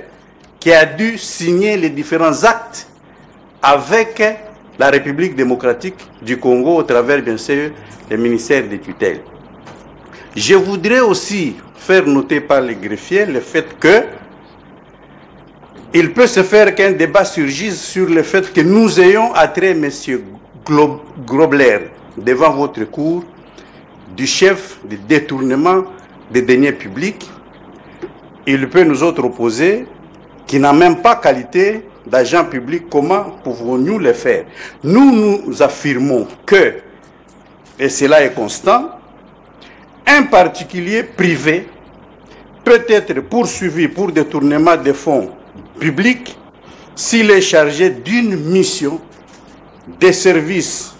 F: qui a dû signer les différents actes avec la République démocratique du Congo au travers, bien sûr, le ministère des tutelles. Je voudrais aussi faire noter par les greffiers le fait que il peut se faire qu'un débat surgisse sur le fait que nous ayons attrait M. Grobler devant votre cour du chef de détournement des deniers publics. Il peut nous autres opposer qui n'a même pas qualité d'agent public. Comment pouvons-nous le faire? Nous affirmons que, et cela est constant, un particulier privé peut être poursuivi pour détournement des fonds publics s'il est chargé d'une mission de service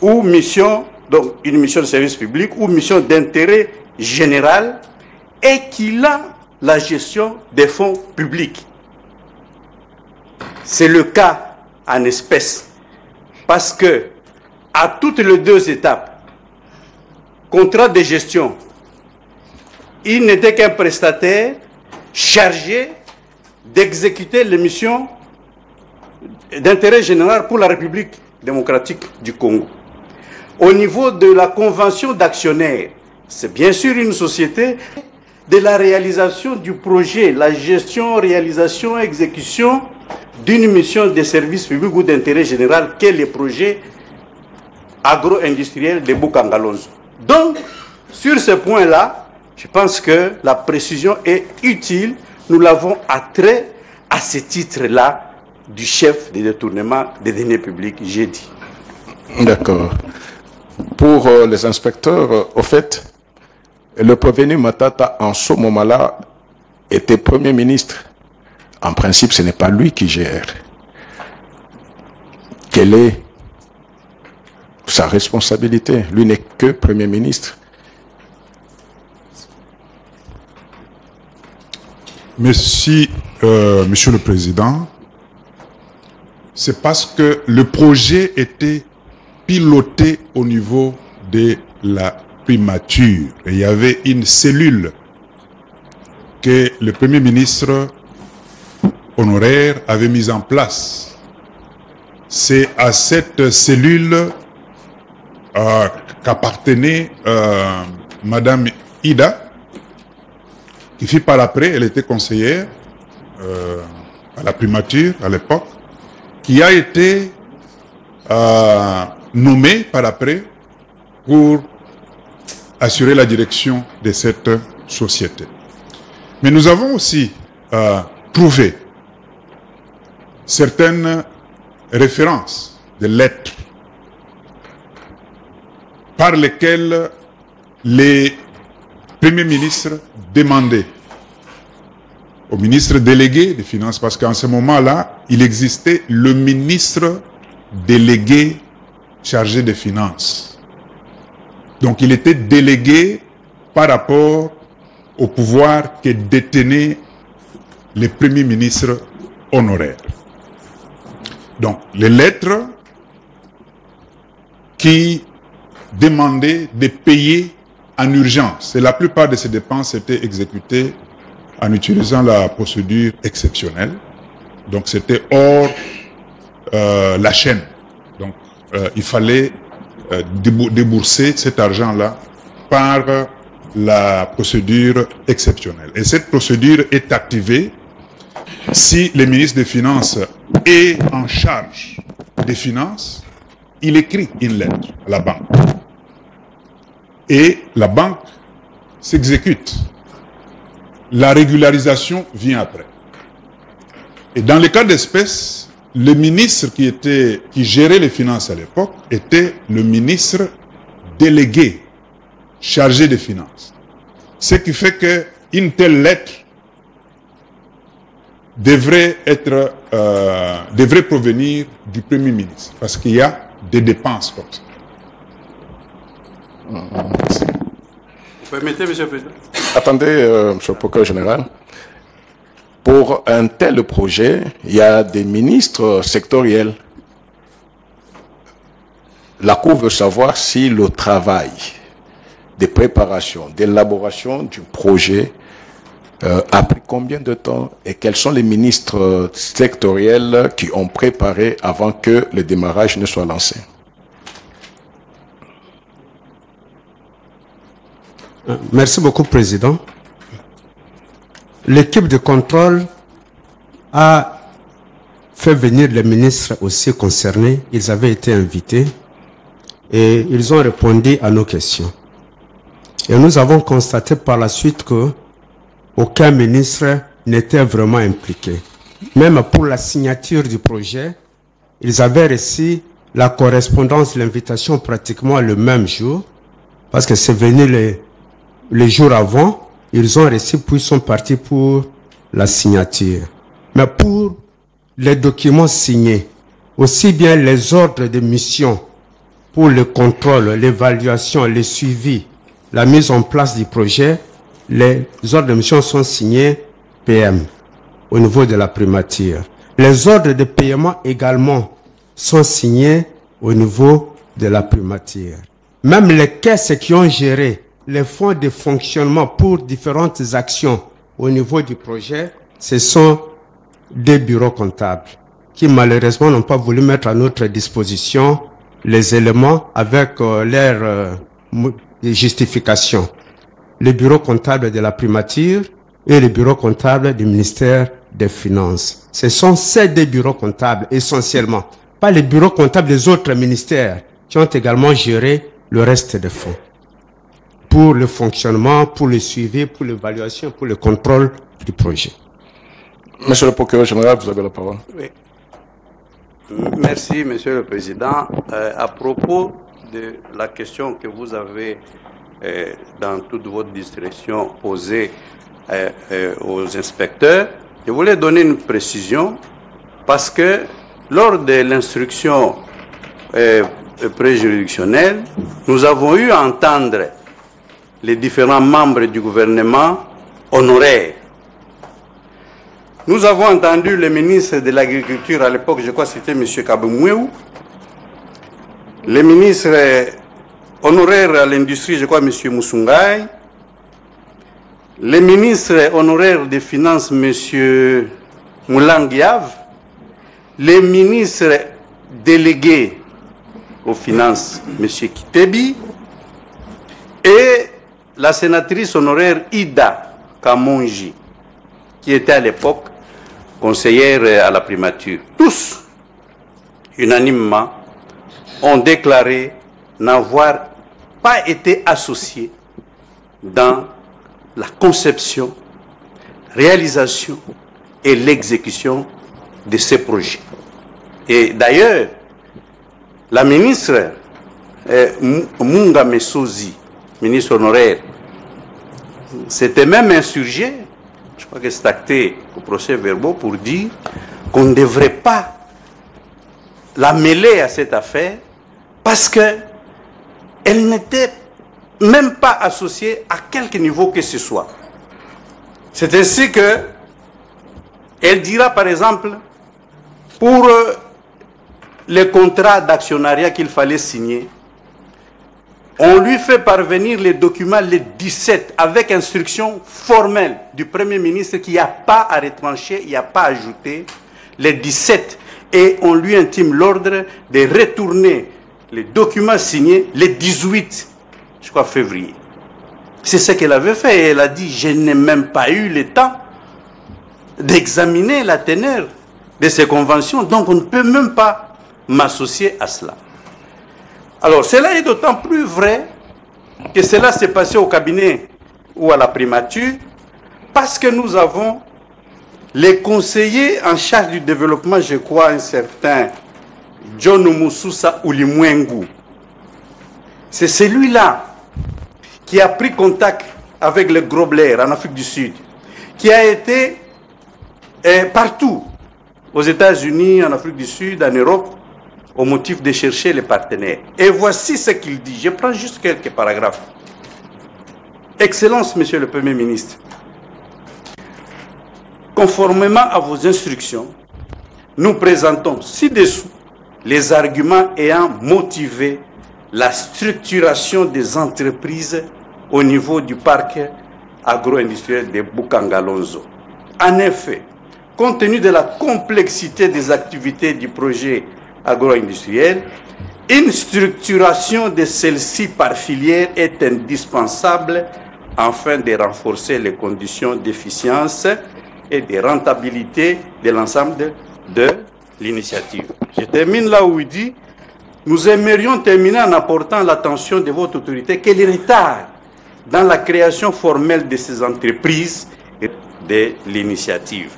F: ou mission, donc une mission de service public ou mission d'intérêt général et qu'il a la gestion des fonds publics. C'est le cas en espèces, parce que à toutes les deux étapes, contrat de gestion, il n'était qu'un prestataire chargé d'exécuter les missions d'intérêt général pour la République démocratique du Congo. Au niveau de la convention d'actionnaires, c'est bien sûr une société de la réalisation du projet, la gestion, réalisation, exécution d'une mission de service public ou d'intérêt général qu'est le projet agro-industriel de Bukangalonzo. Donc, sur ce point-là, je pense que la précision est utile. Nous l'avons attrait à ce titre-là du chef de détournement des deniers publics, j'ai dit.
A: D'accord. Pour les inspecteurs, au fait, le prévenu Matata, en ce moment-là, était Premier ministre. En principe, ce n'est pas lui qui gère. Quelle est sa responsabilité? Lui n'est que Premier ministre.
D: Merci, Monsieur le Président. C'est parce que le projet était piloté au niveau de la primature. Et il y avait une cellule que le Premier ministre honoraire avait mise en place. C'est à cette cellule qu'appartenait Madame Ida, qui fit par après, elle était conseillère à la primature à l'époque, qui a été nommée par après pour assurer la direction de cette société. Mais nous avons aussi trouvé certaines références de lettres par lesquelles les premiers ministres demandaient au ministre délégué des Finances, parce qu'en ce moment-là, il existait le ministre délégué chargé des Finances. Donc il était délégué par rapport au pouvoir que détenaient les premiers ministres honoraires. Donc les lettres qui demandaient de payer en urgence, et la plupart de ces dépenses étaient exécutées en utilisant la procédure exceptionnelle. Donc c'était hors la chaîne. Donc il fallait débourser cet argent-là par la procédure exceptionnelle. Et cette procédure est activée si le ministre des Finances est en charge des finances, il écrit une lettre à la banque. Et la banque s'exécute. La régularisation vient après. Et dans le cas d'espèce, le ministre qui gérait les finances à l'époque était le ministre délégué, chargé des finances. Ce qui fait qu'une telle lettre devrait provenir du Premier ministre, parce qu'il y a des dépenses comme ça.
F: Merci. Vous permettez, Monsieur le Président?
A: Attendez, Monsieur le procureur général. Pour un tel projet, il y a des ministres sectoriels. La Cour veut savoir si le travail de préparation, d'élaboration du projet a pris combien de temps et quels sont les ministres sectoriels qui ont préparé avant que le démarrage ne soit lancé.
C: Merci beaucoup, Président. L'équipe de contrôle a fait venir les ministres aussi concernés. Ils avaient été invités et ils ont répondu à nos questions. Et nous avons constaté par la suite que aucun ministre n'était vraiment impliqué. Même pour la signature du projet, ils avaient reçu la correspondance, l'invitation pratiquement le même jour, parce que c'est venu les jours avant, ils ont reçu puis ils sont partis pour la signature. Mais pour les documents signés, aussi bien les ordres de mission pour le contrôle, l'évaluation, le suivi, la mise en place du projet, les ordres de mission sont signés PM au niveau de la primature. Les ordres de paiement également sont signés au niveau de la primature. Même les caisses qui ont géré les fonds de fonctionnement pour différentes actions au niveau du projet, ce sont des bureaux comptables qui malheureusement n'ont pas voulu mettre à notre disposition les éléments avec leur justification. Le bureau comptable de la primature et le bureau comptable du ministère des Finances. Ce sont ces deux bureaux comptables essentiellement, pas les bureaux comptables des autres ministères qui ont également géré le reste des fonds pour le fonctionnement, pour le suivi, pour l'évaluation, pour le contrôle du projet.
A: Monsieur le procureur général, vous avez la parole.
F: Oui. Merci, Monsieur le Président. À propos de la question que vous avez dans toute votre discrétion posée aux inspecteurs, je voulais donner une précision parce que lors de l'instruction préjuridictionnelle, nous avons eu à entendre les différents membres du gouvernement honoraires. Nous avons entendu le ministre de l'Agriculture à l'époque, je crois que c'était M. Kabemouéou, le ministre honoraire à l'industrie, je crois M. Moussoungaï, le ministre honoraire des Finances, M. Moulangiav, le ministre délégué aux Finances, M. Kitebi, et la sénatrice honoraire Ida Kamonji, qui était à l'époque conseillère à la primature. Tous, unanimement, ont déclaré n'avoir pas été associés dans la conception, réalisation et l'exécution de ces projets. Et d'ailleurs, la ministre Munga Messozi, ministre honoraire, s'était même insurgée, je crois que c'est acté au procès-verbal, pour dire qu'on ne devrait pas la mêler à cette affaire parce qu'elle n'était même pas associée à quelque niveau que ce soit. C'est ainsi que elle dira par exemple pour les contrats d'actionnariat qu'il fallait signer, on lui fait parvenir les documents le 17 avec instruction formelle du Premier ministre qu'il n'y a pas à retrancher, il n'y a pas à ajouter, le 17, et on lui intime l'ordre de retourner les documents signés le 18, je crois, février. C'est ce qu'elle avait fait. Et elle a dit, je n'ai même pas eu le temps d'examiner la teneur de ces conventions, donc on ne peut même pas m'associer à cela. Alors, cela est d'autant plus vrai que cela s'est passé au cabinet ou à la primature, parce que nous avons les conseillers en charge du développement, je crois, un certain John Moussousa Oulimwengu. C'est celui-là qui a pris contact avec le Grobler en Afrique du Sud, qui a été partout, aux États-Unis, en Afrique du Sud, en Europe, au motif de chercher les partenaires. Et voici ce qu'il dit. Je prends juste quelques paragraphes. Excellence, Monsieur le Premier ministre, conformément à vos instructions, nous présentons ci-dessous les arguments ayant motivé la structuration des entreprises au niveau du parc agro-industriel de Bukangalonzo. En effet, compte tenu de la complexité des activités du projet agro-industriel, une structuration de celle-ci par filière est indispensable afin de renforcer les conditions d'efficience et de rentabilité de l'ensemble de l'initiative. Je termine là où il dit, nous aimerions terminer en apportant l'attention de votre autorité que les retards dans la création formelle de ces entreprises et de l'initiative.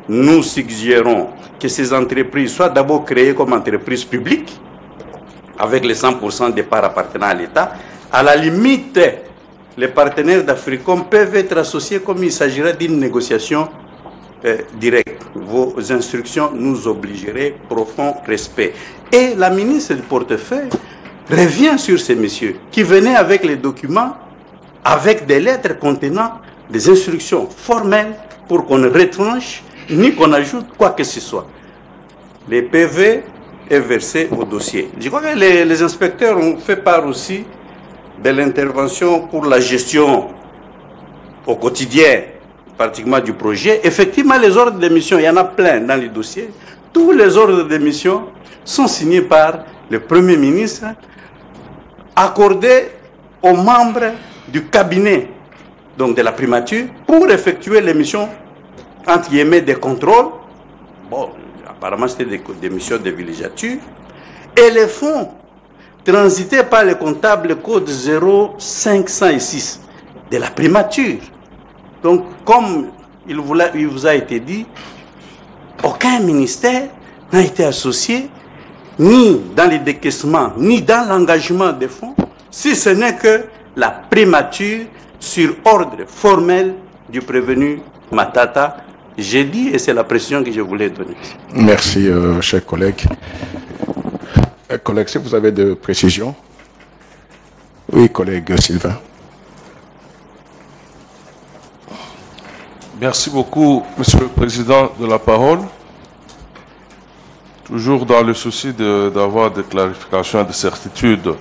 F: Nous suggérons que ces entreprises soient d'abord créées comme entreprises publiques, avec les 100% des parts appartenant à l'État. À la limite, les partenaires d'Africom peuvent être associés comme il s'agirait d'une négociation directe. Vos instructions nous obligeraient, profond respect. Et la ministre du portefeuille revient sur ces messieurs qui venaient avec les documents, avec des lettres contenant des instructions formelles pour qu'on ne retranche ni qu'on ajoute quoi que ce soit. Les PV est versé au dossier. Je crois que les inspecteurs ont fait part aussi de l'intervention pour la gestion au quotidien, pratiquement du projet. Effectivement, les ordres de mission, il y en a plein dans les dossiers. Tous les ordres de mission sont signés par le Premier ministre, accordés aux membres du cabinet, donc de la primature, pour effectuer les missions, entre guillemets, des contrôles. Bon, apparemment, c'était des missions de villégiature. Et les fonds transités par le comptable code 0506 de la primature. Donc, comme il vous a été dit, aucun ministère n'a été associé ni dans les décaissements, ni dans l'engagement des fonds, si ce n'est que la primature sur ordre formel du prévenu Matata. J'ai dit, et c'est la précision que je voulais donner.
A: Merci, chers collègues. Collègue, si vous avez de précisions. Oui, collègue Sylvain.
G: Merci beaucoup, Monsieur le Président, de la parole. Toujours dans le souci d'avoir des clarifications et des certitudes